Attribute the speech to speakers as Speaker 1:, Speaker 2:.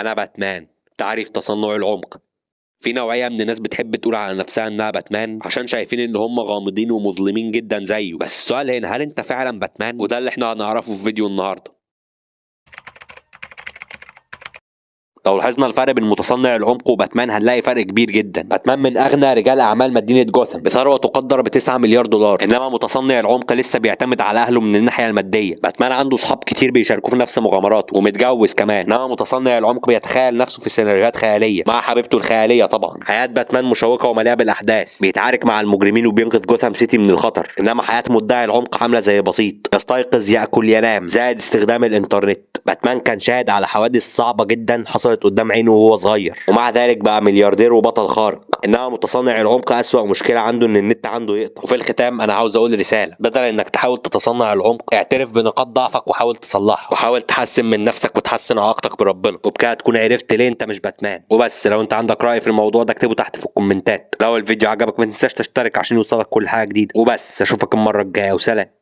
Speaker 1: أنا باتمان. تعريف تصنع العمق. في نوعية من الناس بتحب تقول على نفسها إنها باتمان عشان شايفين إن هم غامضين ومظلمين جدا زيه، بس السؤال هنا، هل أنت فعلا باتمان؟ وده اللي إحنا هنعرفه في فيديو النهاردة. لو لاحظنا الفرق بين متصنع العمق وباتمان هنلاقي فرق كبير جدا. باتمان من اغنى رجال اعمال مدينه جوثام بثروه تقدر ب 9 مليار دولار، انما متصنع العمق لسه بيعتمد على اهله من الناحيه الماديه. باتمان عنده صحاب كتير بيشاركوه في نفس مغامراته ومتجوز كمان، انما متصنع العمق بيتخيل نفسه في سيناريوهات خياليه مع حبيبته الخياليه. طبعا حياه باتمان مشوقه ومليئه بالاحداث، بيتعارك مع المجرمين وبينقذ جوثام سيتي من الخطر، انما حياه مدعي العمق عامله زي بسيط، يستيقظ ياكل ينام، زائد استخدام الانترنت. باتمان كان شاهد على حوادث صعبه جدا حصلت قدام عينه وهو صغير، ومع ذلك بقى ملياردير وبطل خارق. انما متصنع العمق اسوأ مشكله عنده ان النت عنده يقطع. وفي الختام انا عاوز اقول رساله، بدل انك تحاول تتصنع العمق، اعترف بنقاط ضعفك وحاول تصلحها، وحاول تحسن من نفسك وتحسن علاقتك بربنا، وبكده تكون عرفت ليه انت مش باتمان وبس. لو انت عندك راي في الموضوع ده اكتبه تحت في الكومنتات. لو الفيديو عجبك ما تنساش تشترك عشان يوصلك كل حاجه جديده وبس. اشوفك المره الجايه وسلام.